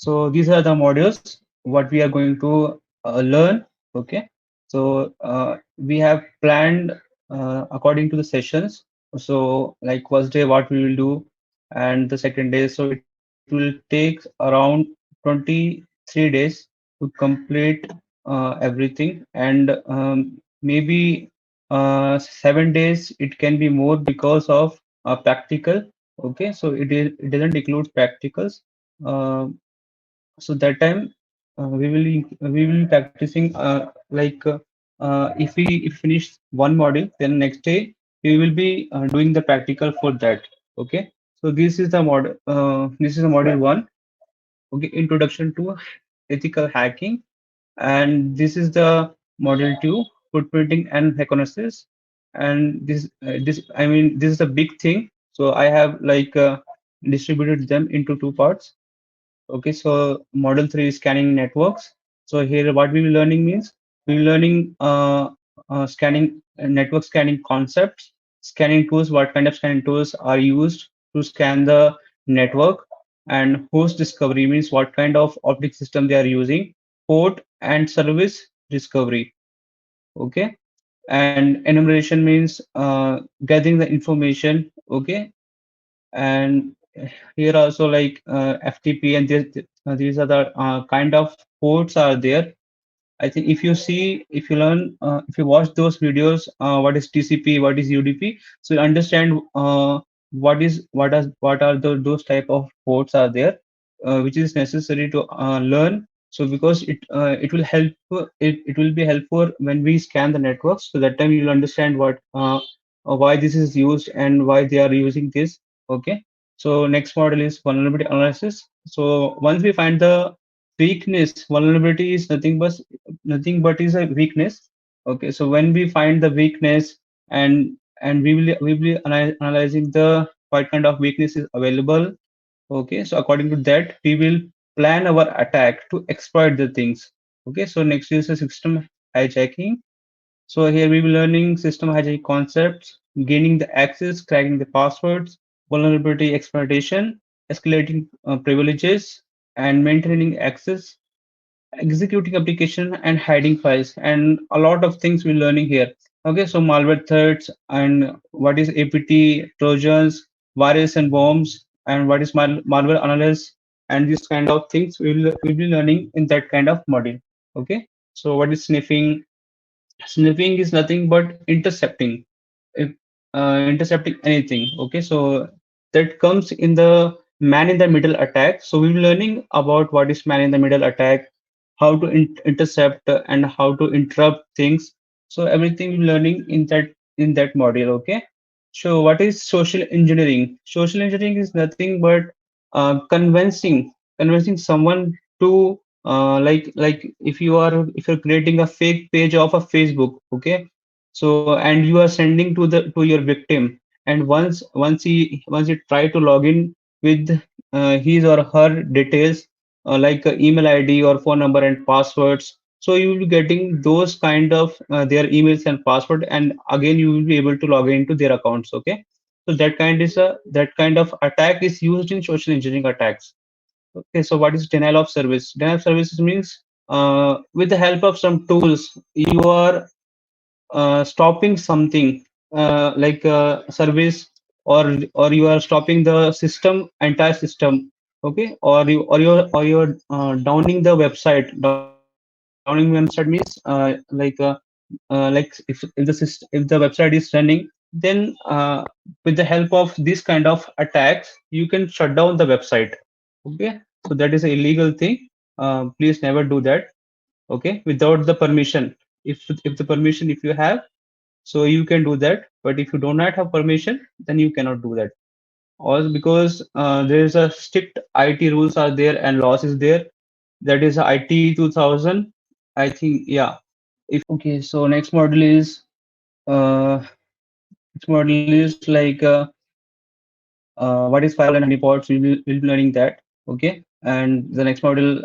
So these are the modules what we are going to learn. Okay. So we have planned according to the sessions. So like first day what we will do, and the second day. So it will take around 23 days to complete everything, and maybe 7 days it can be more because of practical. Okay, so it doesn't include practicals. Uh, so that time we will be practicing if we finish one module, then next day we will be doing the practical for that. Okay, so this is the module one. Okay, introduction to ethical hacking, and this is the module two, footprinting and reconnaissance. And this I mean this is a big thing, so I have distributed them into two parts. Okay, so model three is scanning networks. So here what we will learning means we will learning scanning network scanning concepts, scanning tools, what kind of scanning tools are used to scan the network, and host discovery means what kind of optic system they are using, port and service discovery. Okay, and enumeration means gathering the information. Okay, and here also FTP, and these are the kind of ports are there. I think if you see, if you learn, if you watch those videos, what is TCP, what is UDP, so you understand what are those type of ports are there, which is necessary to learn. So because it will help, it will be helpful when we scan the networks. So that time you'll understand why this is used and why they are using this. Okay. So next model is vulnerability analysis. So once we find the weakness, vulnerability is nothing but is a weakness. Okay, so when we find the weakness, and we will be analyzing the what kind of weakness is available. Okay, so according to that we will plan our attack to exploit the things. Okay, so next is the system hijacking. So here we will learning system hijacking concepts, gaining the access, cracking the passwords, vulnerability exploitation, escalating privileges, and maintaining access, executing application, and hiding files, and a lot of things we're learning here. Okay, so malware threats, and what is apt, trojans, virus and bombs, and what is malware analysis, and these kind of things we'll be learning in that kind of module. Okay, so what is sniffing? Sniffing is nothing but intercepting, if intercepting anything. Okay, so that comes in the man in the middle attack. So we'll be learning about what is man in the middle attack, how to intercept and how to interrupt things. So everything we're learning in that module. Okay, so what is social engineering? Social engineering is nothing but convincing someone to if you're creating a fake page of a Facebook. Okay, so and you are sending to your victim, and once he try to log in with his or her details, email ID or phone number and passwords, so you will be getting those kind of their emails and password, and again you will be able to log into their accounts. Okay, so that kind of attack is used in social engineering attacks. Okay, so what is denial of service? Denial of services means with the help of some tools, you are stopping something service, or you are stopping the entire system. Okay, or you're downing the website. Downing website means if the website is running, then with the help of this kind of attacks you can shut down the website. Okay, so that is an illegal thing. Please never do that. Okay, without the permission. If the permission if you have, so you can do that, but if you do not have permission, then you cannot do that. Also because there is a strict IT rules are there and laws is there. That is IT 2000, I think. Yeah. If okay, so next model is what is firewall and honeypots. We'll be learning that. Okay, and the next model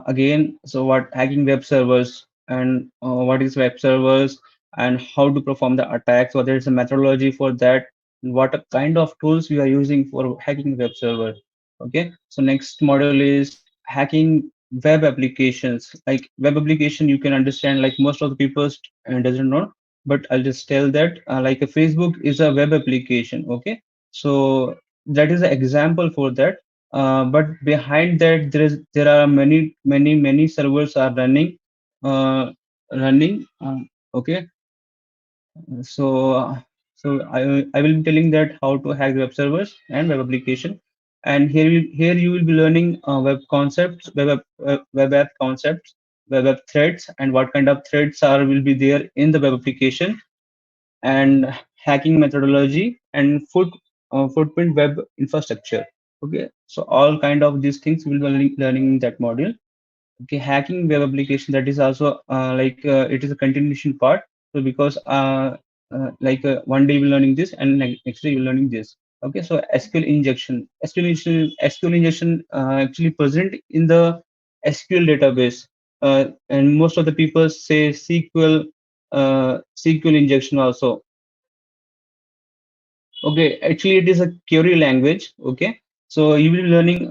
again. So what hacking web servers, and what is web servers, and how to perform the attacks. Whether it's a methodology for that, and what kind of tools we are using for hacking web server. Okay, so next model is hacking web applications. Like web application, you can understand, like most of the people doesn't know, but I'll just tell that like a Facebook is a web application. Okay, so that is an example for that. But behind that, there are many servers are uh, running. Okay, so, I will be telling that how to hack web servers and web application. And here you will be learning web concepts, web app concepts, web app threads, and what kind of threads are will be there in the web application, and hacking methodology and footprint web infrastructure. Okay, so all kind of these things we will be learning in that module. Okay, hacking web application, that is also it is a continuation part. So because one day we're learning this and next day we're learning this. Okay, so SQL injection actually present in the SQL database, and most of the people say SQL injection also. Okay, actually it is a query language. Okay, so you will be learning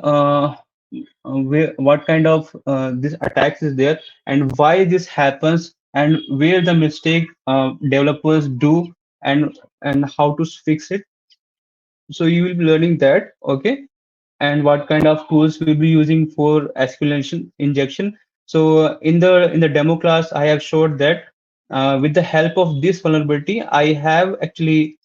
what kind of this attacks is there, and why this happens, and where the mistake developers do, and how to fix it. So you will be learning that. Okay, and what kind of tools we'll be using for SQL injection. So in the demo class, I have showed that with the help of this vulnerability, I have actually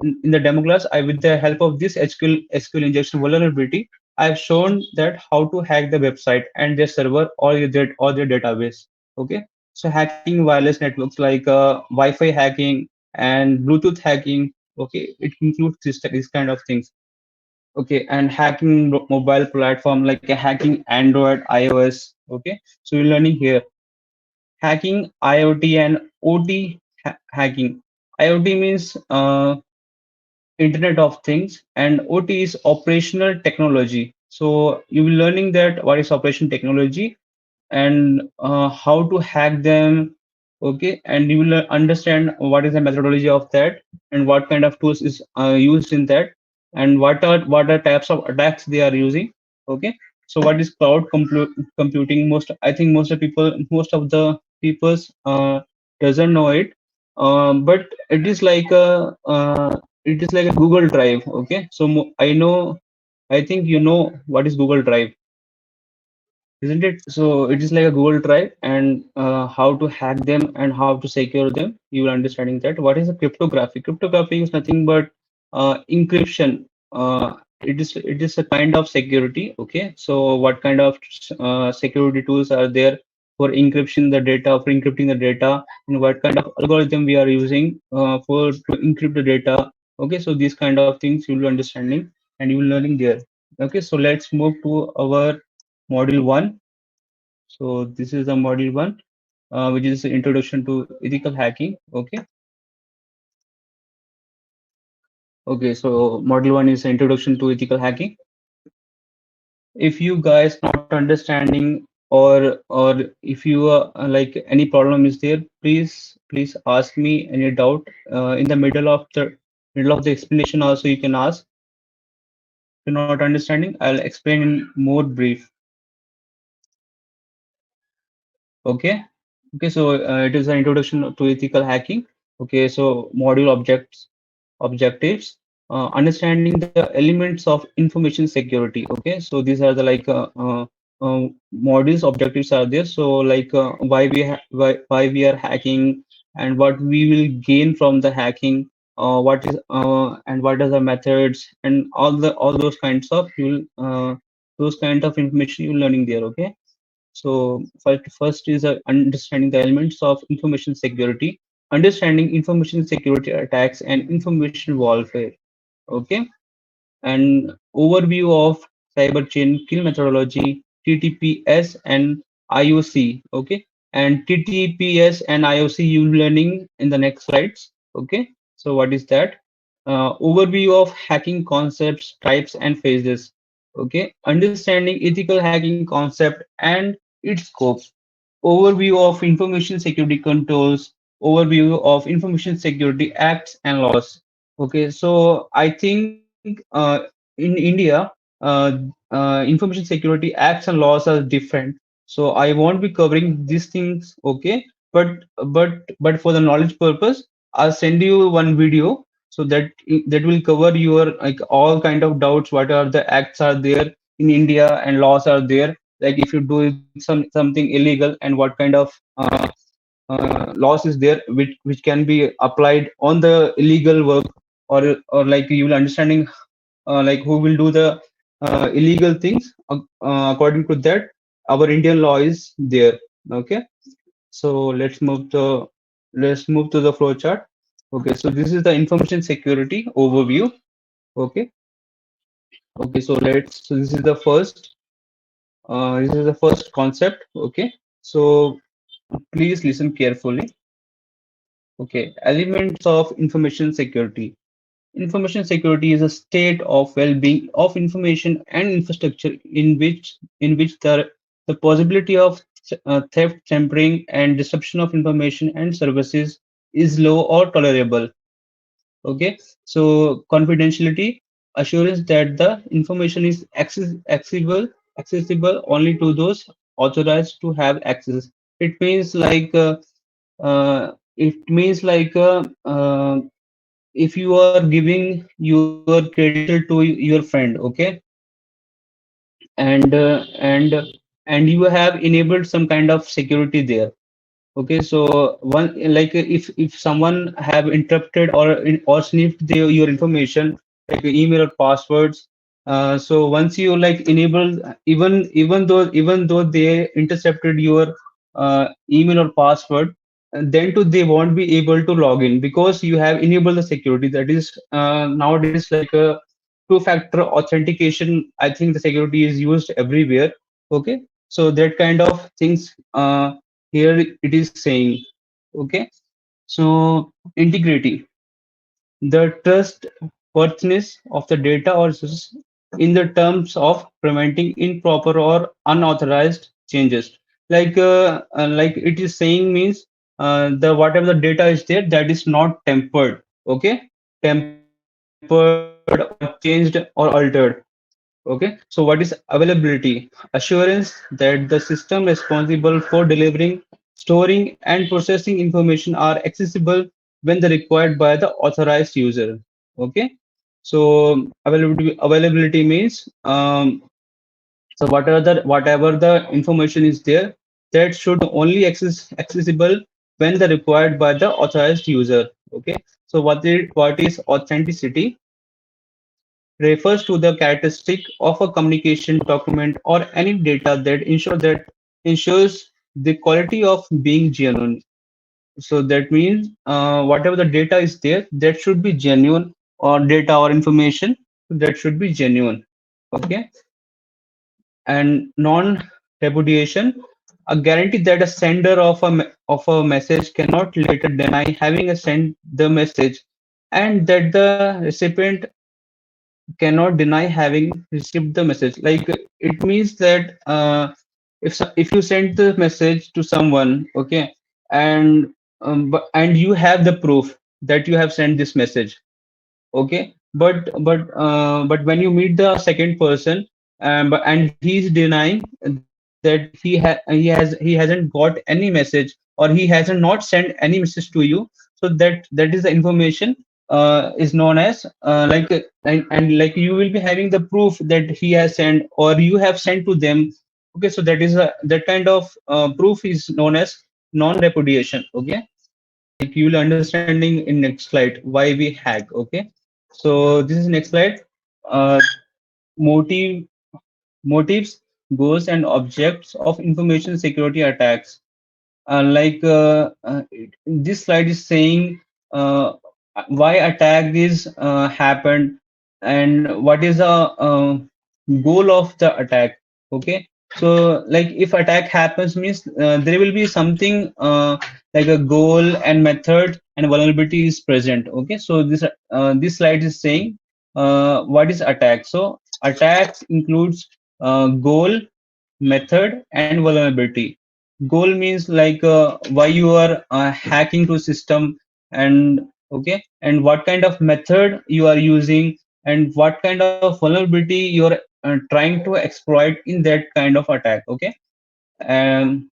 in the demo class, I with the help of this SQL injection vulnerability, I've shown that how to hack the website and their server or their database. Okay, so hacking wireless networks like Wi-Fi hacking and Bluetooth hacking. Okay, it includes this kind of things. Okay, and hacking mobile platform like hacking Android, iOS. Okay, so we're learning here hacking IoT and OT hacking. IoT means Internet of Things, and OT is operational technology. So you will learning that what is operation technology, and how to hack them. Okay, and you will understand what is the methodology of that, and what kind of tools is used in that, and what are types of attacks they are using. Okay, so what is computing? I think most of the people's doesn't know it, but it is like a Google Drive. Okay, so I think you know what is Google Drive, isn't it? So it is like a Google Drive, and how to hack them and how to secure them. You will understanding that. What is a cryptography? Cryptography is nothing but encryption. It is a kind of security. Okay, so what kind of security tools are there for encryption the data, for encrypting the data, and what kind of algorithm we are using for to encrypt the data. Okay, so these kind of things you will be understanding and you will learning there. Okay, so let's move to our module one. So this is the module one, which is introduction to ethical hacking. Okay. Okay. So module one is introduction to ethical hacking. If you guys not understanding, or if you like any problem is there, please ask me any doubt in the middle of the explanation. Also, you can ask. If you're not understanding, I'll explain in more brief. Okay. Okay. So it is an introduction to ethical hacking. Okay. So module objectives, understanding the elements of information security. Okay, so these are the modules objectives are there. So why we are hacking, and what we will gain from the hacking, and what are the methods, and all those kinds of those kind of information you're learning there. Okay, so first is understanding the elements of information security, understanding information security attacks and information warfare. Okay, and overview of cyber chain kill methodology, TTPS and IOC. Okay, and TTPS and IOC you learning in the next slides. Okay, so what is that? Overview of hacking concepts, types and phases. Okay, understanding ethical hacking concept and its scope. Overview of information security controls, overview of information security acts and laws. Okay, so I think in India, information security acts and laws are different. So I won't be covering these things, okay? But for the knowledge purpose, I'll send you one video so that will cover your like all kind of doubts. What are the acts are there in India and laws are there? Like if you do something illegal and what kind of laws is there which can be applied on the illegal work, or like you will understanding like who will do the illegal things according to that our Indian law is there. Okay, so let's move to the flow chart. Okay, so this is the information security overview. Okay, okay, so this is the first concept. Okay, so please listen carefully. Okay, elements of information security. Information security is a state of well-being of information and infrastructure in which the possibility of theft, tampering, and disruption of information and services is low or tolerable. Okay, so confidentiality assurance that the information is accessible only to those authorized to have access. It means like if you are giving your credential to your friend, okay, and you have enabled some kind of security there. Okay, so one like if someone have interrupted or sniffed your information like email or passwords, so once you like enable, even though they intercepted your email or password, then too they won't be able to log in because you have enabled the security. That is nowadays like a two-factor authentication. I think the security is used everywhere. Okay, so that kind of things. Here it is saying, okay, so integrity, the trustworthiness of the data or resources in the terms of preventing improper or unauthorized changes. Like it is saying means the whatever the data is there, that is not tempered, okay, tempered or changed or altered. Okay, so what is availability? Assurance that the system responsible for delivering, storing, and processing information are accessible when they're required by the authorized user. Okay, so availability means so whatever the information is there, that should only accessible when they're required by the authorized user. Okay, so what is authenticity? Refers to the characteristic of a communication document or any data that ensures the quality of being genuine. So that means whatever the data is there, that should be genuine, or data or information that should be genuine. Okay, and non-repudiation, a guarantee that a sender of a message cannot later deny having sent the message, and that the recipient cannot deny having received the message. Like it means that if you send the message to someone, okay, and you have the proof that you have sent this message, okay, but when you meet the second person, and he's denying that he hasn't got any message, or he hasn't not sent any message to you, so that is the information is known as and like you will be having the proof that he has sent or you have sent to them. Okay, so that kind of proof is known as non-repudiation. Okay, like you will understanding in next slide why we hack. Okay, so this is next slide. uh, motive Motives, goals, and objects of information security attacks. This slide is saying why attack is happened and what is the goal of the attack. Okay, so like if attack happens means there will be something like a goal and method and vulnerability is present. Okay, so this slide is saying what is attack. So attacks includes goal, method, and vulnerability. Goal means like why you are hacking to system, and okay, and what kind of method you are using, and what kind of vulnerability you're trying to exploit in that kind of attack. Okay, and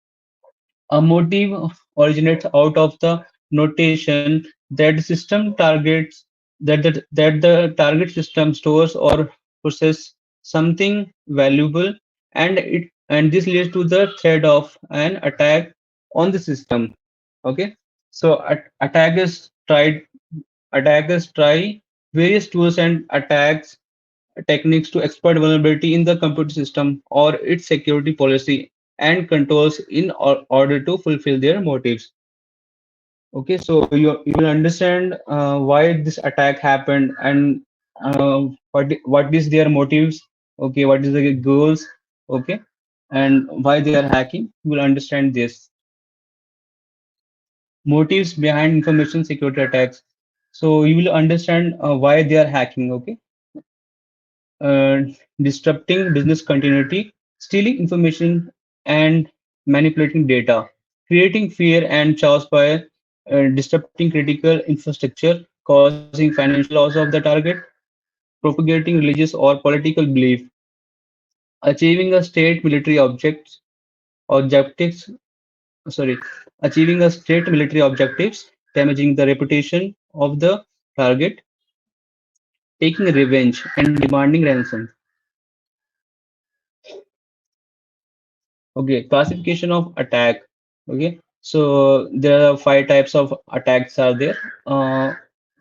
a motive originates out of the notation that the system targets that the target system stores or process something valuable, and this leads to the threat of an attack on the system. Okay, so attackers try various tools and attacks techniques to exploit vulnerability in the computer system or its security policy and controls in order to fulfill their motives. Okay, so you will understand why this attack happened and what is their motives. Okay, what is the goals. Okay, and why they are hacking. You will understand this motives behind information security attacks. So you will understand why they are hacking. Okay, uh, disrupting business continuity, stealing information, and manipulating data, creating fear and chaos by disrupting critical infrastructure, causing financial loss of the target, propagating religious or political belief, achieving a state military objectives, sorry, achieving a state military objectives, damaging the reputation of the target, taking revenge, and demanding ransom. Okay, classification of attack. Okay, so there are five types of attacks are there.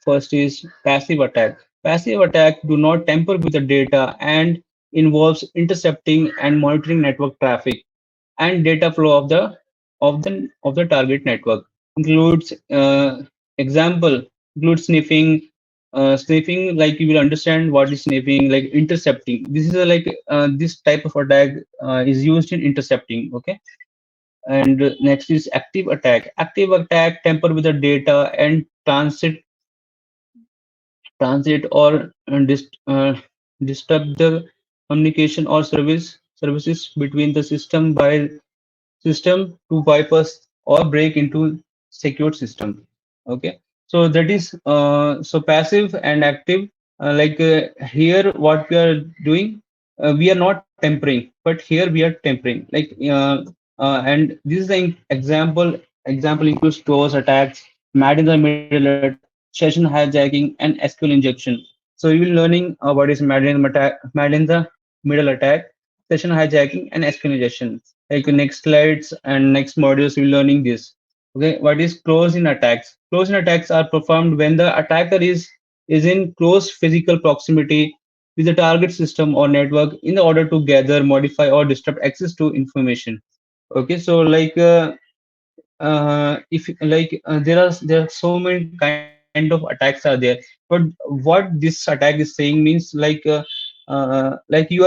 First is passive attack. Passive attack do not tamper with the data and involves intercepting and monitoring network traffic and data flow of the target network. Includes example includes sniffing, like you will understand what is sniffing, like intercepting. This is a, like this type of attack is used in intercepting. Okay, and next is active attack. Active attack tamper with the data and transit or disturb the communication or services between the system to bypass or break into secured system. Okay, so that is so passive and active. Here what we are doing, we are not tempering, but here we are tempering. And this is the example includes stores attacks, mad in the middle attack, session hijacking, and SQL injection. So you will learning what is mad in the middle attack, session hijacking, and SQL injection. Like next slides and next modules we're learning this. Okay, what is close in attacks? Close in attacks are performed when the attacker is in close physical proximity with the target system or network in order to gather, modify, or disrupt access to information. Okay, so if there are so many kind of attacks are there, but what this attack is saying means like you are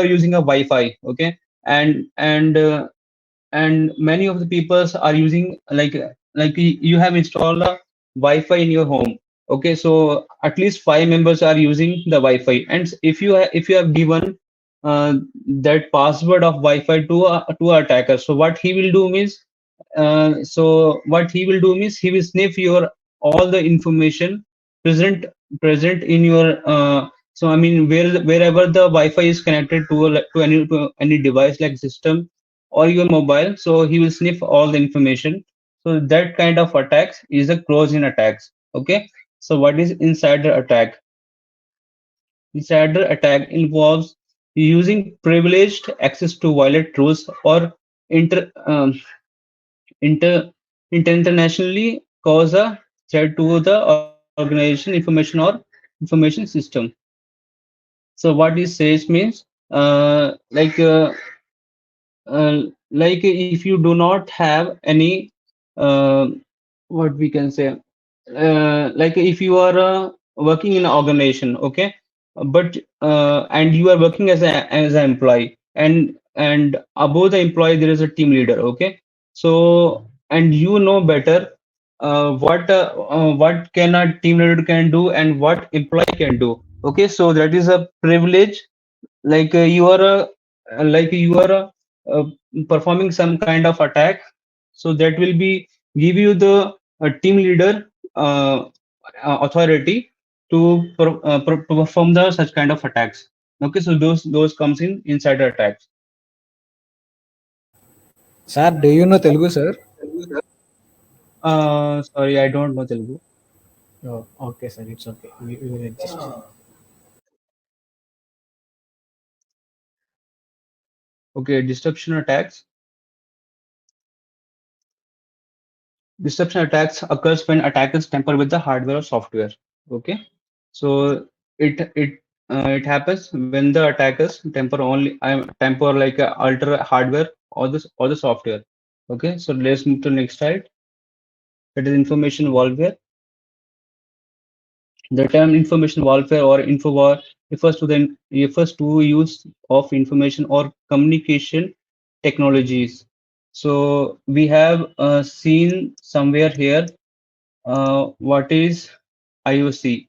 using a Wi-Fi. Okay, and many of the peoples are using you have installed a Wi-Fi in your home. Okay, so at least five members are using the Wi-Fi, and if you have given that password of Wi-Fi to a attacker, so what he will do means he will sniff your all the information present present in your so I mean wherever the Wi-Fi is connected to any device like system or your mobile, so he will sniff all the information. So that kind of attacks is a close-in attacks. Okay. So what is insider attack? Insider attack involves using privileged access to violate rules or inter, um, inter internationally cause a threat to the organization information or information system. So what this says means like if you do not have any uh, what we can say like if you are working in an organization. Okay, but and you are working as an employee, and above the employee there is a team leader. Okay, so and you know better what can a team leader can do and what employee can do. Okay, so that is a privilege. You are uh, performing some kind of attack, so that will be give you the team leader uh, authority to perform the such kind of attacks. Okay, so those comes in insider attacks. Sir, do you know Telugu, sir? Sorry, I don't know Telugu. Oh, okay, sir. It's okay. We will adjust. Okay, disruption attacks. Disruption attacks occurs when attackers tamper with the hardware or software. Okay, so it happens when the attackers tamper like alter hardware or the software. Okay, so let's move to the next slide. That is information warfare. The term information warfare or info war refers to use of information or communication technologies. So we have seen somewhere here what is IOC.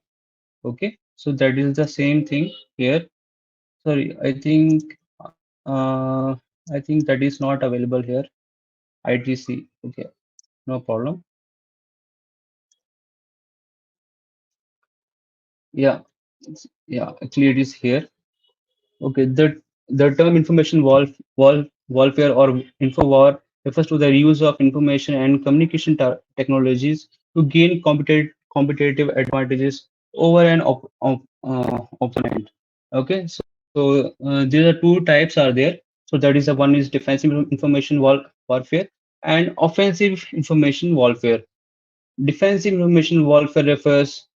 Okay, so that is the same thing here. Sorry, uh, I think that is not available here. ITC. Okay, no problem. Yeah, yeah, actually it is here. Okay, the term information warfare or info war refers to the use of information and communication technologies to gain competitive advantages over an opponent. Okay, so there are two types are there. So that is the one is defensive information warfare and offensive information warfare. Defensive information warfare refers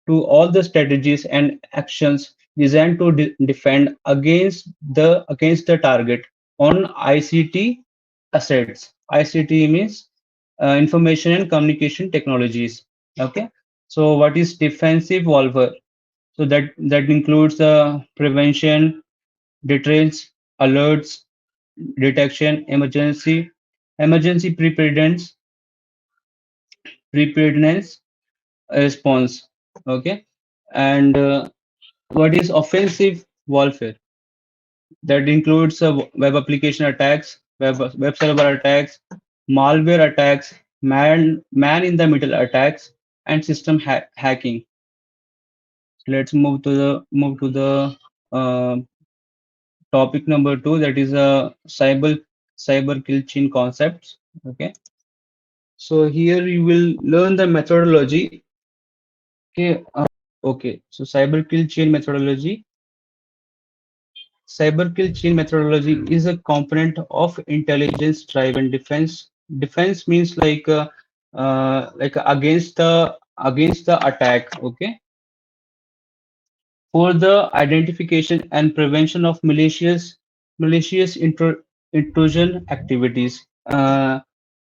to all the strategies and actions designed to defend against the target on ICT assets. ICT means information and communication technologies. Okay, so what is defensive warfare? So that includes the prevention, deterrence, alerts, detection, emergency preparedness response. Okay, and what is offensive warfare? That includes web application attacks, web server attacks, malware attacks, man in the middle attacks, and system hacking. Let's move to the uh, topic number two. That is cyber kill chain concepts. Okay, so here you will learn the methodology. Okay, okay. So cyber kill chain methodology. Cyber kill chain methodology is a component of intelligence-driven defense. Defense means like against the attack. Okay, for the identification and prevention of malicious intrusion activities.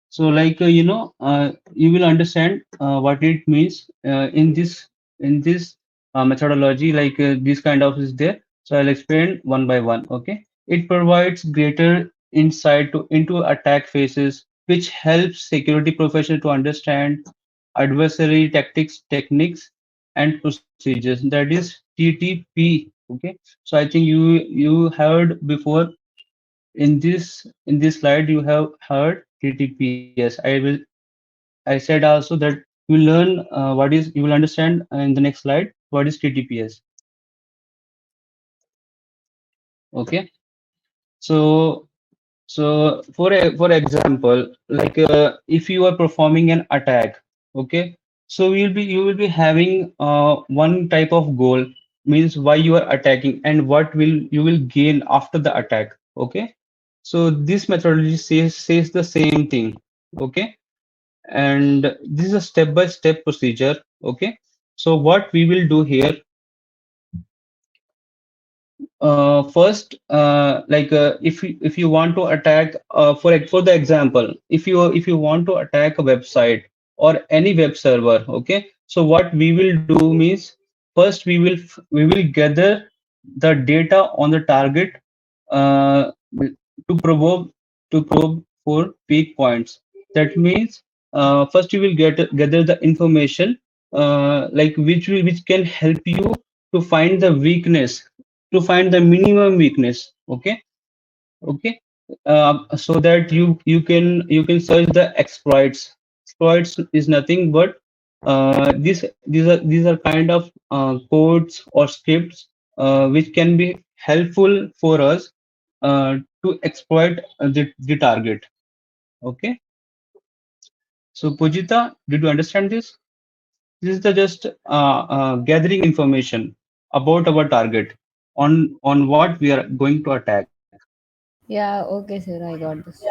So you will understand what it means in this methodology. This kind of is there. So I'll explain one by one. Okay, it provides greater insight into attack phases, which helps security professionals to understand adversary techniques and procedures. That is TTP. Okay, so I think you heard before in this slide you have heard TTPS. I said also that you learn you will understand in the next slide what is TTPS. Okay, so for example, if you are performing an attack, okay, so you will be having one type of goal, means why you are attacking and what will you will gain after the attack. Okay, so this methodology says the same thing. Okay, and this is a step-by-step procedure. Okay, so what we will do here, first if you want to attack for the example, if you want to attack a website or any web server. Okay, so what we will do means first we will gather the data on the target uh, to probe for weak points. That means first you will gather the information which can help you to find the weakness, to find the minimum weakness. Okay, okay, so that you can search the exploits. Exploits is nothing but These are kind of codes or scripts which can be helpful for us to exploit the target. Okay. So Pujita, did you understand this? This is the just gathering information about our target on what we are going to attack. Yeah, okay, sir, I got this.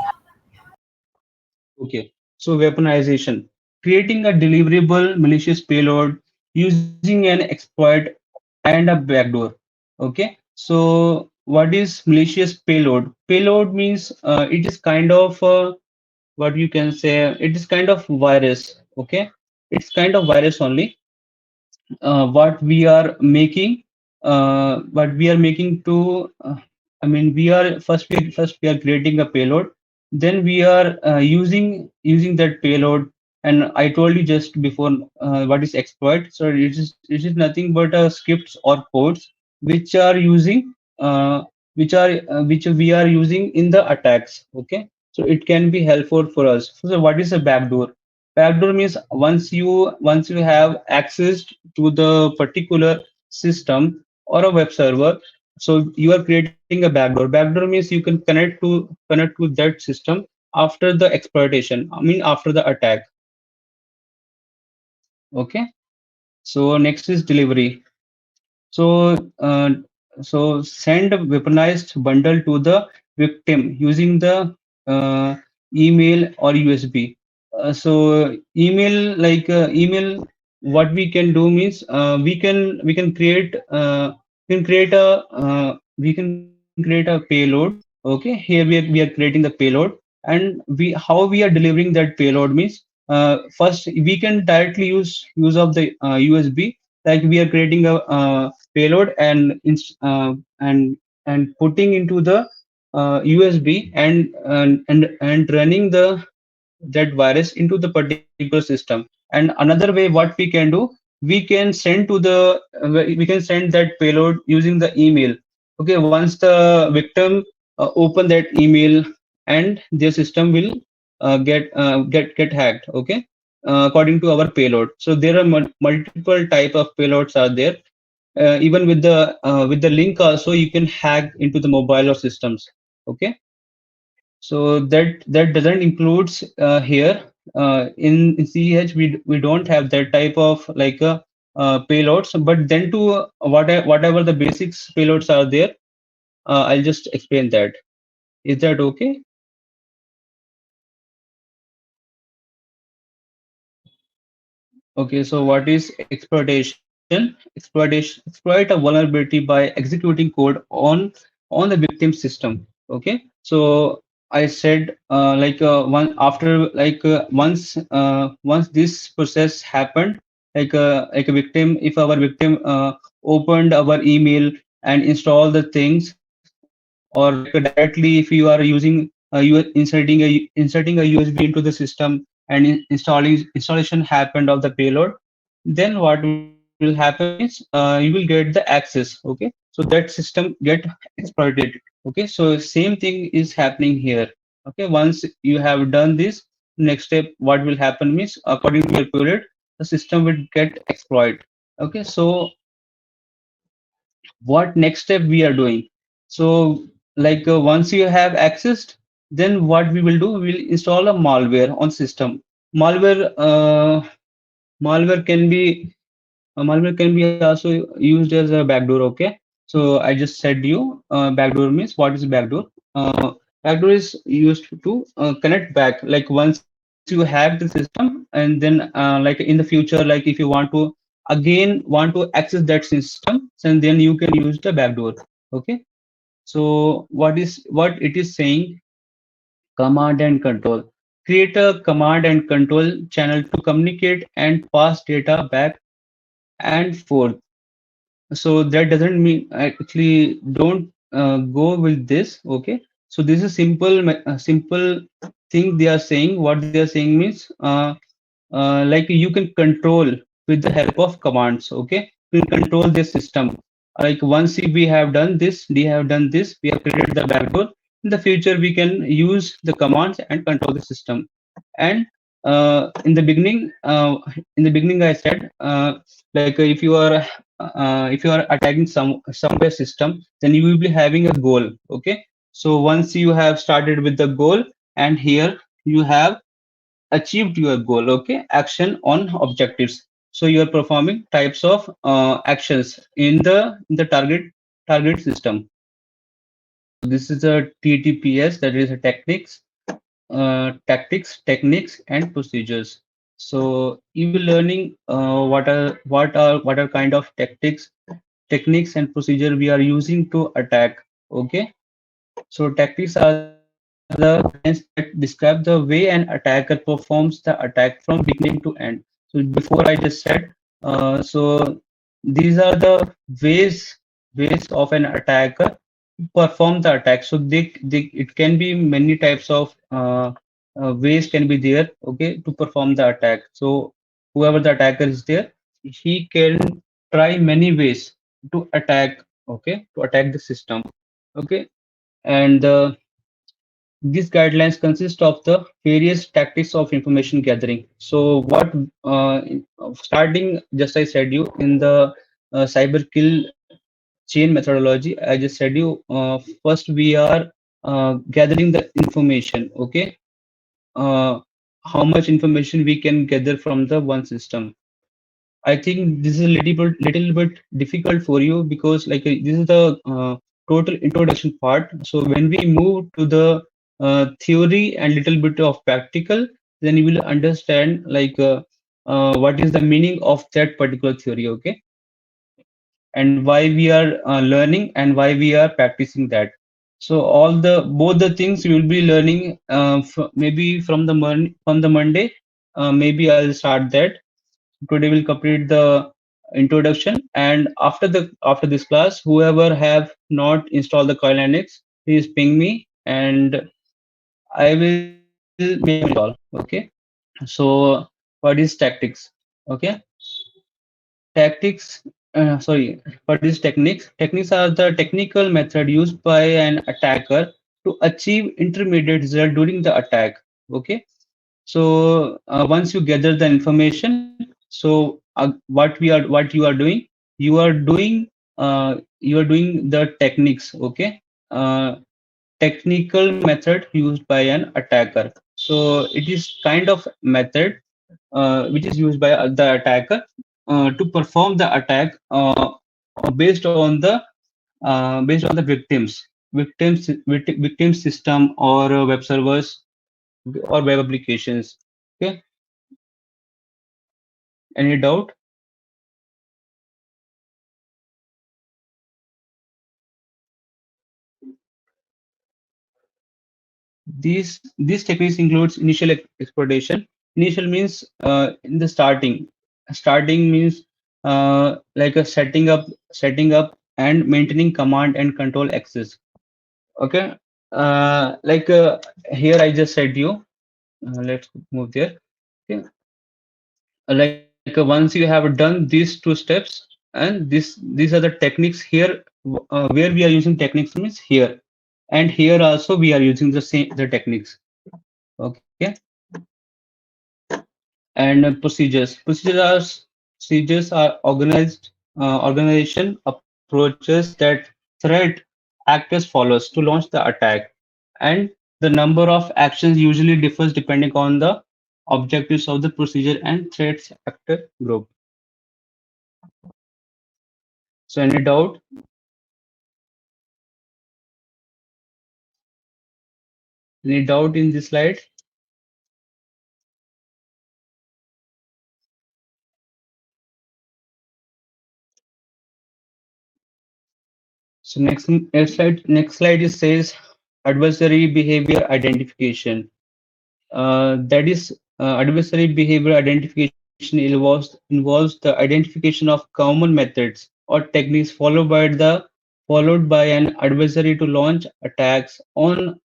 Okay. So weaponization, creating a deliverable malicious payload using an exploit and a backdoor. Okay. So what is malicious payload? Payload means it is kind of what you can say. It is kind of virus. Okay. It's kind of virus only what we are making to we are first we are creating a payload, then we are using that payload. And I told you just before what is exploit. So it is nothing but scripts or codes which are using which we are using in the attacks. Okay, so it can be helpful for us. So what is a backdoor? Backdoor means once you have access to the particular system or a web server, so you are creating a backdoor. Backdoor means you can connect to that system after the exploitation. After the attack. Okay. So next is delivery. So, send a weaponized bundle to the victim using the uh, email or USB. So, email. What we can do means we can create a payload. Okay, here we are creating the payload, and we how we are delivering that payload means first we can directly use of the USB, like we are creating a payload and putting into the USB and running that virus into the particular system. And another way what we can do, we can send that payload using the email. Okay, once the victim open that email, and their system will get hacked. Okay, according to our payload. So there are multiple type of payloads are there. Even with the link also you can hack into the mobile or systems. Okay, so that doesn't includes here in CH. We don't have that type of like payloads, but then to whatever the basics payloads are there, I'll just explain that. Is that okay? Okay, so what is exploitation? Exploit a vulnerability by executing code on the victim system. Okay, so I said once this process happened, like a victim, if our victim opened our email and install the things, or like directly if you are using you are inserting a USB into the system, and installation happened of the payload, then what will happen is you will get the access. Okay, so that system get exploited. Okay, so same thing is happening here. Okay, once you have done this, next step what will happen is according to your payload, the system will get exploited. Okay, so what next step we are doing? So once you have accessed, then what we will do, we'll install a malware on system. Malware malware can be malware can be also used as a backdoor. Okay, so I just said you backdoor means what is backdoor. Backdoor is used to connect back, like once you hack the system, and then like in the future, like if you want to again want to access that system, and then you can use the backdoor. Okay, so what it is saying, command and control. Create a command and control channel to communicate and pass data back and forth. So that doesn't mean, actually don't go with this. Okay, so this is simple thing they are saying. What they are saying means like you can control with the help of commands. Okay, you can control this system. Like once we have done this, we have created the backdoor. In the future we can use the commands and control the system. And in the beginning I said, if you are attacking somewhere system, then you will be having a goal. Okay, so once you have started with the goal, and here you have achieved your goal. Okay, action on objectives. So you are performing types of actions in the target system. This is a TTPS, that is a tactics, techniques, and procedures. So you will learning what are kind of techniques, and procedure we are using to attack. Okay, so tactics are the guidelines that describe the way an attacker performs the attack from beginning to end. So before I just said, so these are the ways of an attacker perform the attack. So they it can be many types of ways can be there, okay, to perform the attack. So whoever the attacker is there, he can try many ways to attack, okay, to attack the system. Okay, and these guidelines consist of the various tactics of information gathering. So what starting, just I said you in the cyber kill chain methodology, I just said you, first we are gathering the information. Okay, uh, how much information we can gather from the one system. I think this is a little bit difficult for you, because like this is the total introduction part. So when we move to the theory and little bit of practical, then you will understand like what is the meaning of that particular theory. Okay, and why we are learning and why we are practicing that. So all the both the things you will be learning, maybe from the Monday. Maybe I'll start that. Today we'll complete the introduction, and after this class, whoever have not installed the Coil Linux, please ping me, and I will make them install. Okay. So what is tactics? Okay, tactics. Sorry, what is techniques? Techniques are the technical method used by an attacker to achieve intermediate result during the attack. Okay, so once you gather the information, so what you are doing, you are doing the techniques. Okay, uh, technical method used by an attacker. So it is kind of method which is used by the attacker to perform the attack based on the victim system, or web servers, or web applications. Okay, any doubt? These techniques includes initial exploitation. Initial means in the starting. Starting means like a setting up and maintaining command and control access. Okay, like here I just said you. Let's move there. Okay, like once you have done these two steps, and these are the techniques here, where we are using techniques means here, and here also we are using the techniques. Okay, and procedures are organization approaches that threat act as follows to launch the attack, and the number of actions usually differs depending on the objectives of the procedure and threats actor group. So any doubt? Any doubt in this slide? So next slide it says adversary behavior identification. That is, adversary behavior identification involves the identification of common methods or techniques followed by an adversary to launch attacks on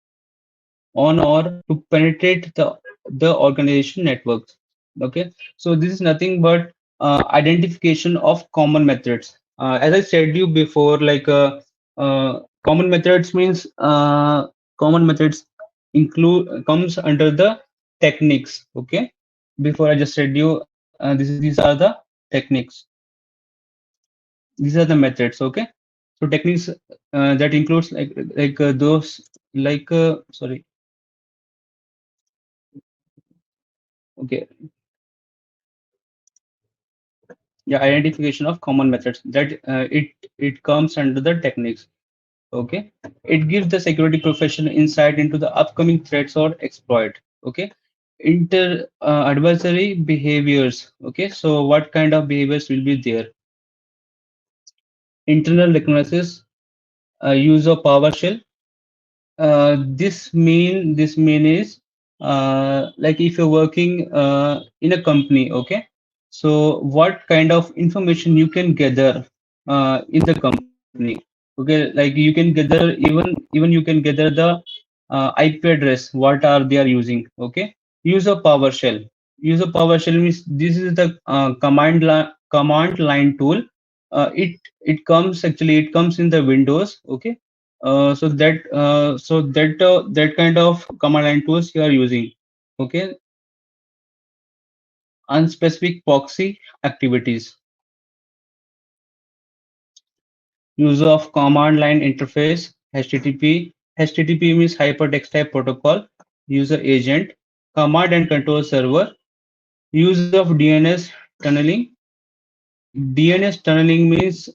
or to penetrate the organization networks. Okay, so this is nothing but identification of common methods. As I said you before, like common methods means common methods include comes under the techniques. Okay, before I just said you, these are the techniques. These are the methods. Okay. So techniques that includes those sorry. Okay. Yeah, identification of common methods that it comes under the techniques. Okay, it gives the security professional insight into the upcoming threats or exploit. Okay, inter adversary behaviors. Okay, so what kind of behaviors will be there? Internal reconnaissance, use of PowerShell. This mean is like if you're working in a company, okay? So what kind of information you can gather in the company? Okay, like you can gather even you can gather the IP address, what are they are using, okay? Use of PowerShell. Use of PowerShell means this is the command line tool. It comes in the Windows, okay? That kind of command line tools you are using. Okay, unspecific proxy activities. Use of command line interface, HTTP. HTTP means hypertext type protocol. User agent, command and control server. Use of DNS tunneling. DNS tunneling means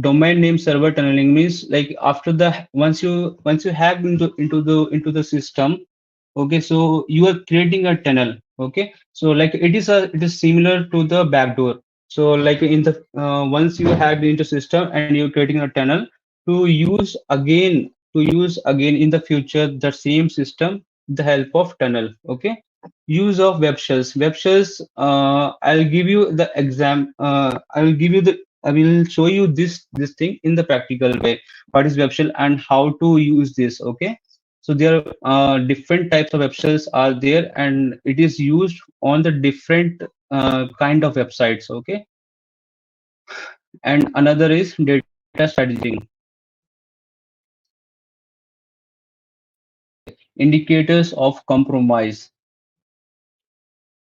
domain name server tunneling means like after the once you hack into the system. Okay, so you are creating a tunnel. Okay, so like it is similar to the backdoor. So like in the once you hacked into system and you're creating a tunnel to use again in the future the same system with the help of tunnel. Okay, use of web shells. Web shells. I'll give you the exam. I will show you this thing in the practical way. What is web shell and how to use this? Okay, so there are different types of web shells are there, and it is used on the different kind of websites. Okay, and another is data strategizing. Indicators of compromise.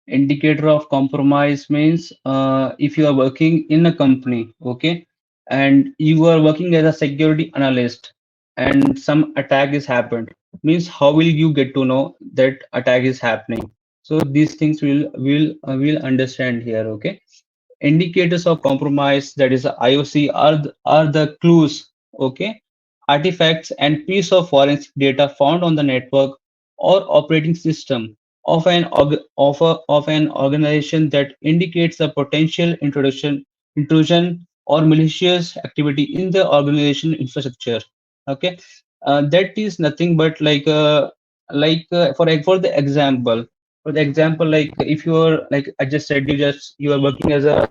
Indicator of compromise means if you are working in a company, okay, and you are working as a security analyst, and some attack is happened, means how will you get to know that attack is happening? So these things will understand here. Okay, indicators of compromise, that is IOC, are the clues, okay, artifacts and piece of forensic data found on the network or operating system of an organization that indicates a potential intrusion or malicious activity in the organization infrastructure. Okay, that is nothing but for the example, like if you're like I just said, you are working as a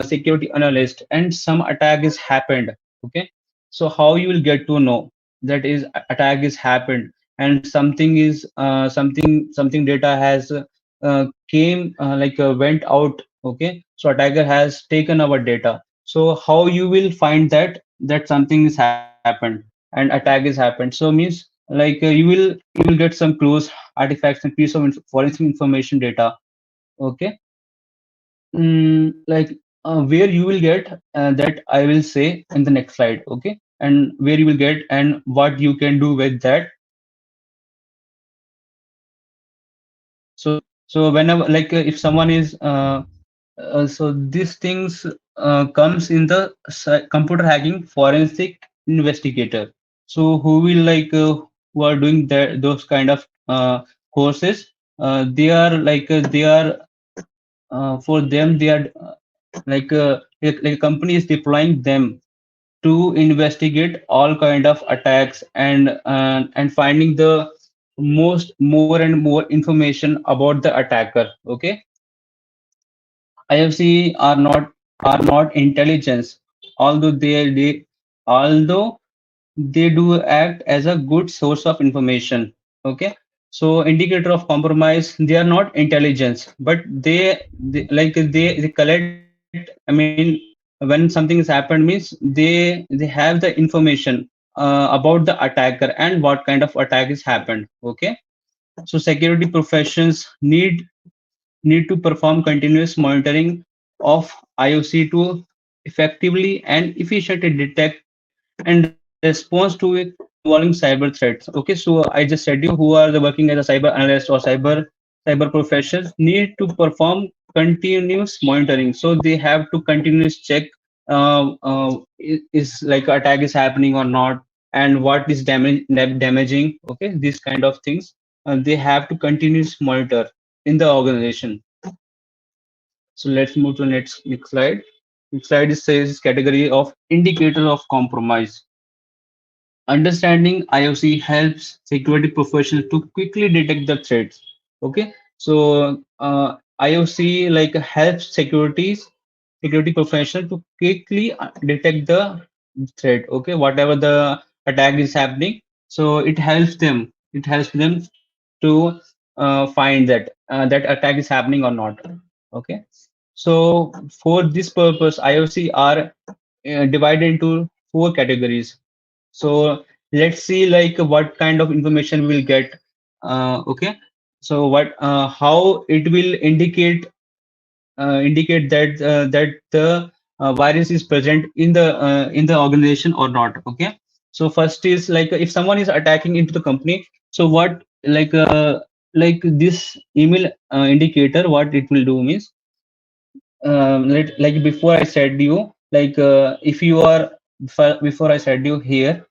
security analyst and some attack is happened. Okay, so how you will get to know that is attack is happened, and something data has came went out. Okay, so attacker has taken our data. So how you will find that something is happened and attack is happened? So means you will get some clues, artifacts, and piece of forensic information data. Okay, where you will get that I will say in the next slide. Okay, and where you will get and what you can do with that. So whenever if someone is so these things comes in the computer hacking forensic investigator. So who will who are doing that those kind of courses? They are for them they are like a company is deploying them to investigate all kind of attacks and finding the more and more information about the attacker. Okay, IFC are not intelligence, although although they do act as a good source of information. Okay, so indicator of compromise, they are not intelligence, but they collect. I mean, when something has happened, means they have the information about the attacker and what kind of attack has happened. Okay, so security professions need need to perform continuous monitoring of IOC to effectively and efficiently detect and response to it involving cyber threats. Okay, so I just said you who are the working as a cyber analyst or cyber professionals need to perform continuous monitoring. So they have to continuous check is like attack is happening or not, and what is damaging. Okay, these kind of things they have to continuous monitor in the organization. So let's move to the next slide. Next slide is says category of indicator of compromise. Understanding IOC helps security professionals to quickly detect the threats. Okay, so IOC like helps security professional to quickly detect the threat. Okay, whatever the attack is happening, so It helps them to find that attack is happening or not. Okay, so for this purpose, IOC are divided into four categories. So let's see like what kind of information we'll get. Okay, so what how it will indicate that the virus is present in the organization or not. Okay, so first is like if someone is attacking into the company, so what like this email indicator, what it will do means like before I said you like if you are before I said you here.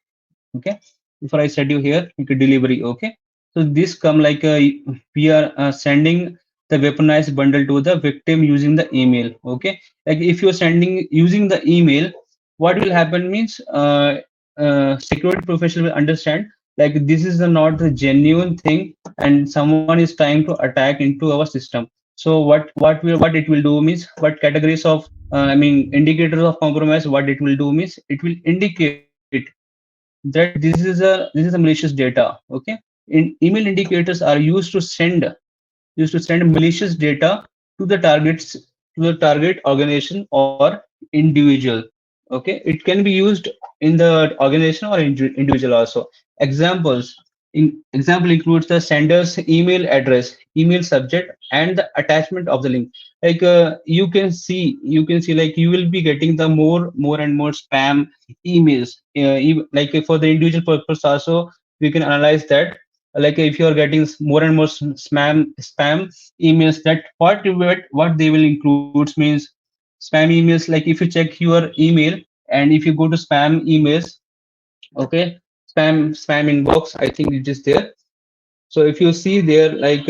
Okay, before I said you here into delivery. Okay, so this come like we are sending the weaponized bundle to the victim using the email. Okay, like if you're sending using the email, what will happen means security professional will understand like this is not the genuine thing and someone is trying to attack into our system. So what it will do means what categories of I mean indicators of compromise, what it will do means it will indicate that this is a malicious data. Okay, in email indicators are used to send malicious data to the target organization or individual. Okay, it can be used in the organization or individual also. Example includes the sender's email address, email subject, and the attachment of the link. Like you can see like you will be getting the more and more spam emails. Like for the individual purpose also, we can analyze that. Like if you are getting more and more spam emails, that what they will include means spam emails. Like if you check your email and if you go to spam emails, okay, spam inbox, I think it is there. So if you see there like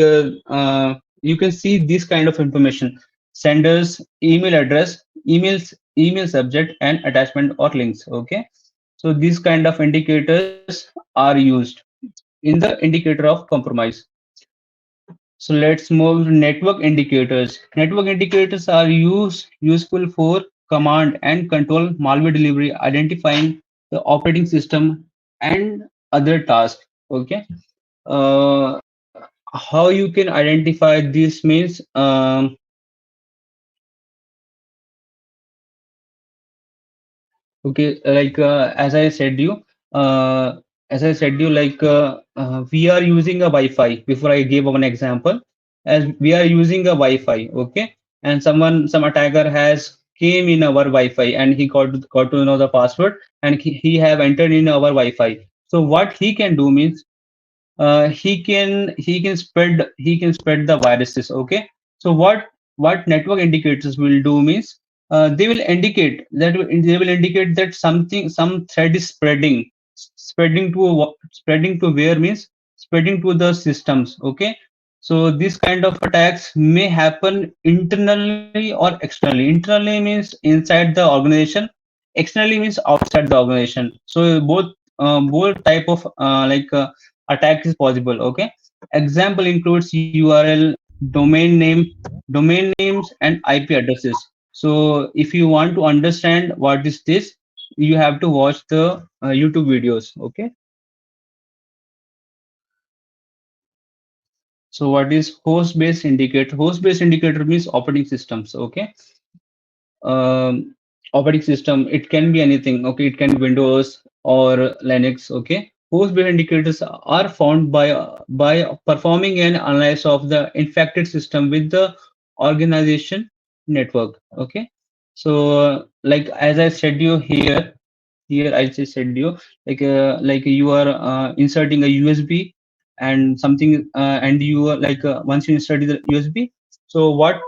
you can see this kind of information: senders email address, email subject, and attachment or links. Okay, so these kind of indicators are used in the indicator of compromise. So let's move to network indicators. Network indicators are useful for command and control malware delivery, identifying the operating system and other tasks. Okay, how you can identify this means okay, like as I said you, like we are using a Wi-Fi. Before I gave one example, as we are using a Wi-Fi, okay, and some attacker has came in our Wi-Fi and he got to know the password and he have entered in our Wi-Fi. So what he can do means he can spread the viruses. Okay, so what network indicators will do means they will indicate that some thread is spreading to where means spreading to the systems. Okay, so this kind of attacks may happen internally or externally. Internally means inside the organization, externally means outside the organization. So both type of attack is possible. Okay, example includes URL, domain name, domain names, and IP addresses. So if you want to understand what is this, you have to watch the YouTube videos. Okay, so what is host based indicator? Host based indicator means operating systems. Okay, operating system, it can be anything. Okay, it can be Windows or Linux. Okay, host based indicators are found by performing an analysis of the infected system with the organization network. Okay, so like as I said you here I just said you like you are inserting a USB and something and you are like once you insert the USB, so what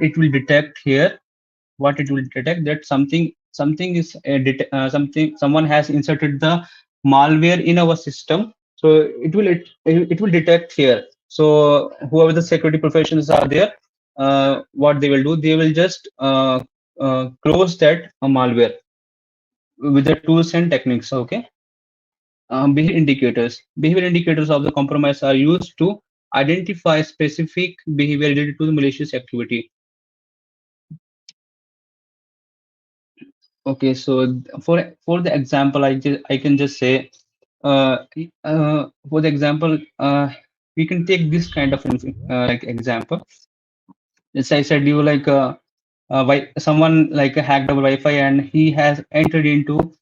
it will detect here, what it will detect that something is something someone has inserted the malware in our system, so it will detect here. So whoever the security professionals are there, what they will do, they will just close that malware with the tools and techniques. Okay, behavior indicators of the compromise are used to identify specific behavior related to the malicious activity. Okay, so for the example, I can just say, for the example, we can take this kind of like example. As I said, you like someone like hacked our Wi-Fi and he has entered into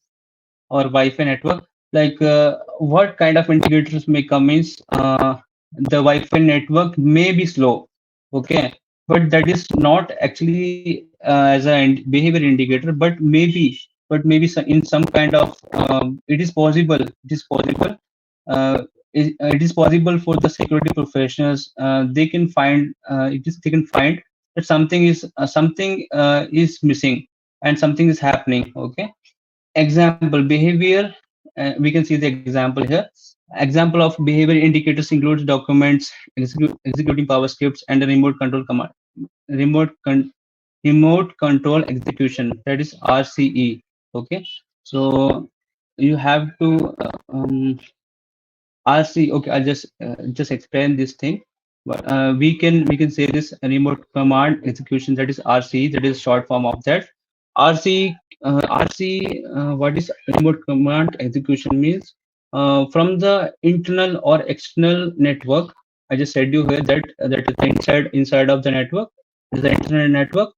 or Wi-Fi network. Like what kind of indicators may come is the Wi-Fi network may be slow, okay, but that is not actually as a behavior indicator, but maybe in some kind of it is possible. It is possible. It is possible for the security professionals. They can find they can find that something is missing and something is happening. Okay, example behavior, we can see the example here. Example of behavior indicators includes documents, executing power scripts, and a remote con- remote control execution, that is RCE. Okay, so you have to RC. Okay, I'll just explain this thing. But we can say this remote command execution, that is RC. That is short form of that. RC. What is remote command execution means? From the internal or external network. I just said you here that is the inside of the network is the internal network,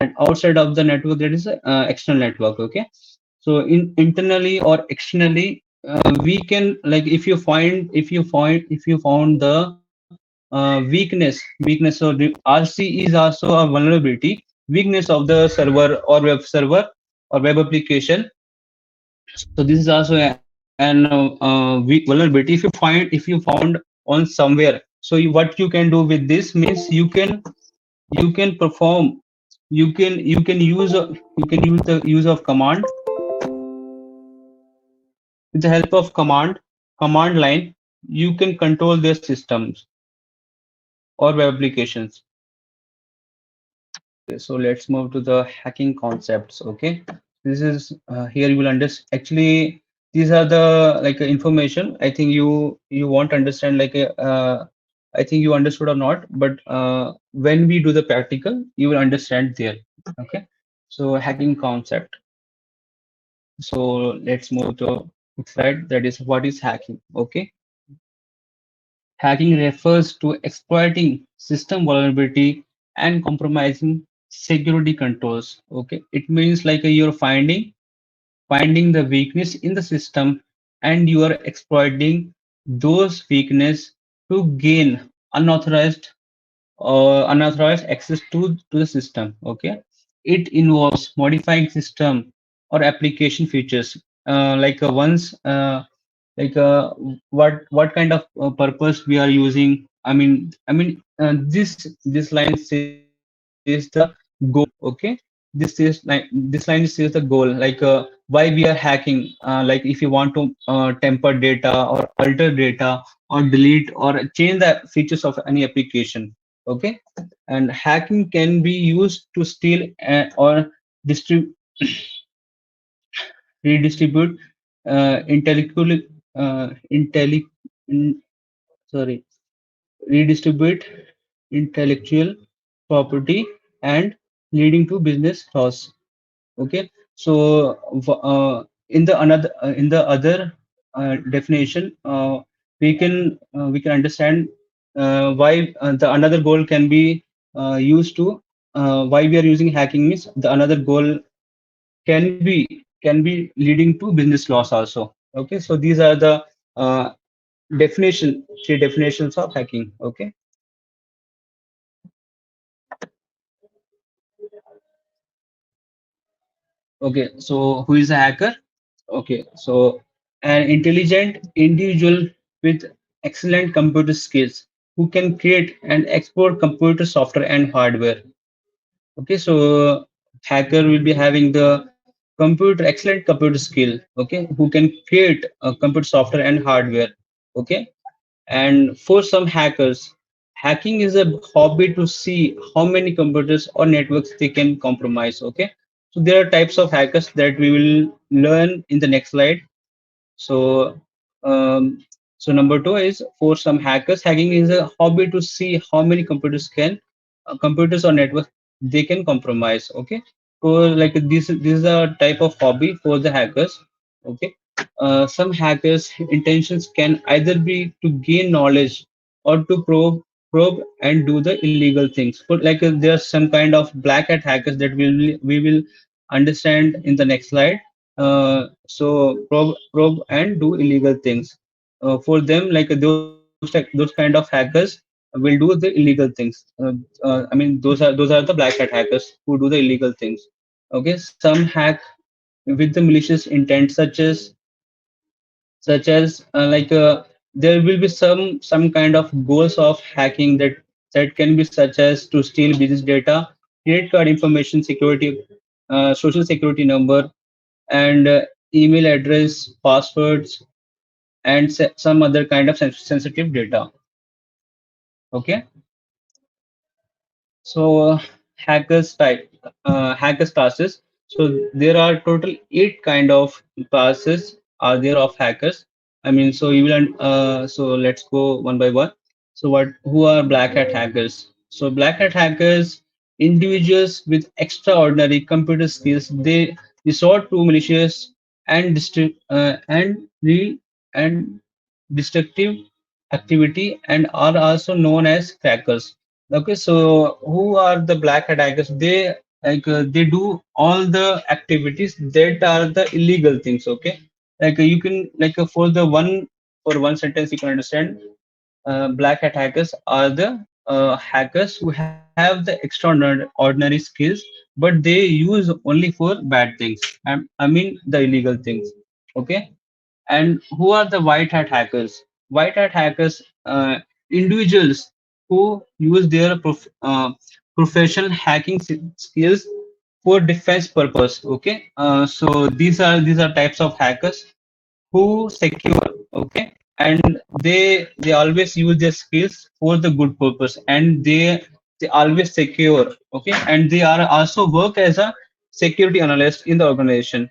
and outside of the network, that is external network. Okay, so in internally or externally, we can like if you found the weakness of the RC is also a vulnerability, weakness of the server or web application. So this is also an weak vulnerability. If you found on somewhere, so what you can do with this means you can perform, you can use the use of command. With the help of command line, you can control their systems or web applications. Okay, so let's move to the hacking concepts. Okay, this is here you will understand. Actually, these are the like information. I think you won't understand like I think you understood or not, but when we do the practical, you will understand there. Okay, so hacking concept. So let's move to next slide. That is what is hacking. Okay, hacking refers to exploiting system vulnerability and compromising security controls. Okay, it means like you're finding the weakness in the system and you are exploiting those weakness to gain unauthorized unauthorized access to the system. Okay, it involves modifying system or application features like once what kind of purpose we are using. This line says the goal. Okay, this line says the goal, like why we are hacking, like if you want to temper data or alter data or delete or change the features of any application. Okay, and hacking can be used to steal or distribute redistribute intellectual intellect sorry redistribute intellectual property and leading to business loss. Okay, so in the other definition, we can understand why the another goal can be used to why we are using hacking means the another goal can be leading to business loss also. Okay, so these are the uh, three definitions of hacking. Okay, Okay, so who is a hacker? Okay, so an intelligent individual with excellent computer skills who can create and export computer software and hardware. Okay, so hacker will be having the excellent computer skill. Okay, who can create computer software and hardware. Okay, and for some hackers, hacking is a hobby to see how many computers or networks they can compromise. Okay, so there are types of hackers that we will learn in the next slide. So, so number two is for some hackers, hacking is a hobby to see how many computers or networks they can compromise. Okay, so like this is a type of hobby for the hackers. Okay, some hackers' intentions can either be to gain knowledge or to probe and do the illegal things. But like there are some kind of black hat hackers that we will understand in the next slide. So probe and do illegal things. For them, like those kind of hackers will do the illegal things. I mean, those are the black hat hackers who do the illegal things. Okay, some hack with the malicious intent, such as there will be some kind of goals of hacking that can be such as to steal business data, credit card information, security, social security number, and email address, passwords, and some other kind of sensitive data. Okay, so hackers classes. So there are total 8 kind of classes are there of hackers. I mean, so you will so let's go one by one. So who are black hat hackers? So black hat hackers, individuals with extraordinary computer skills. They resort to malicious and real and destructive activity and are also known as crackers. Okay, so who are the black hat hackers? They do all the activities that are the illegal things. Okay, you can for one sentence you can understand. Black hat hackers are the hackers who have the extraordinary skills, but they use only for bad things. I mean the illegal things. Okay, and who are the white hat hackers? White hat hackers, individuals who use their professional hacking skills for defense purpose. Okay, so these are types of hackers who secure. Okay, and they always use their skills for the good purpose, and they always secure. Okay, and they are also work as a security analyst in the organization.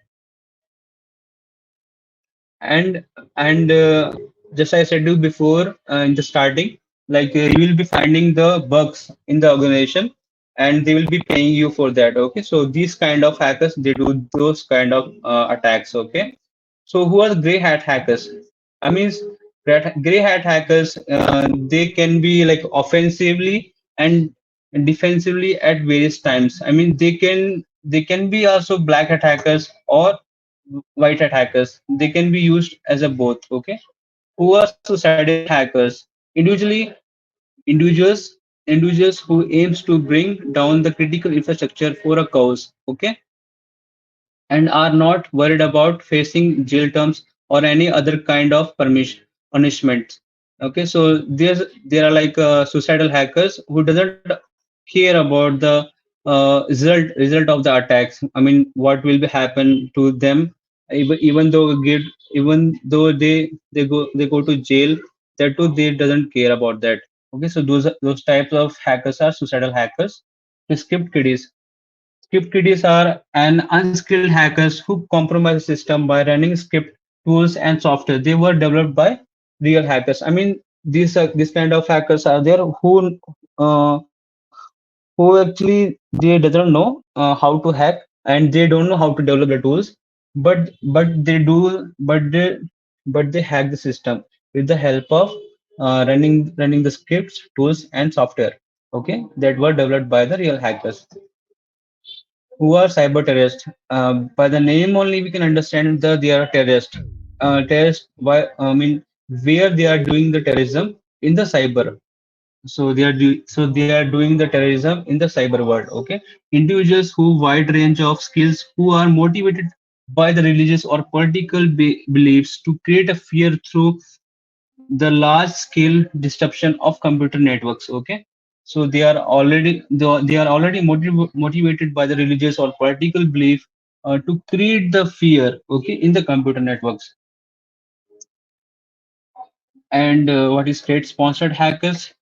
And and just I said you before in the starting, you will be finding the bugs in the organization, and they will be paying you for that. Okay, so these kind of hackers, they do those kind of attacks. Okay, so who are the gray hat hackers? I mean, gray hat hackers, they can be like offensively and defensively at various times. I mean, they can be also black hat hackers or white hat hackers. They can be used as a both. Okay, who are suicidal hackers? Individuals individuals individuals who aims to bring down the critical infrastructure for a cause. Okay, and are not worried about facing jail terms or any other kind of punishment. Okay, so there are suicidal hackers who doesn't care about the result of the attacks. I mean, what will be happen to them, even though they go to jail, that too they doesn't care about that. Okay, so those types of hackers are suicidal hackers. Script kiddies. Script kiddies are an unskilled hackers who compromise the system by running script tools and software. They were developed by real hackers. I mean, these kind of hackers are there uh, who actually they doesn't know how to hack, and they don't know how to develop the tools, but they hack the system with the help of running the scripts, tools, and software. Okay, that were developed by the real hackers. Who are cyber terrorists? By the name only, we can understand that they are terrorists. Terrorists, why? I mean, where they are doing the terrorism in the cyber. So they are doing the terrorism in the cyber world. Okay, individuals who wide range of skills who are motivated by the religious or political beliefs to create a fear through the large scale disruption of computer networks. Okay, so they are already motivated by the religious or political belief to create the fear, okay, in the computer networks. And what is state sponsored hackers?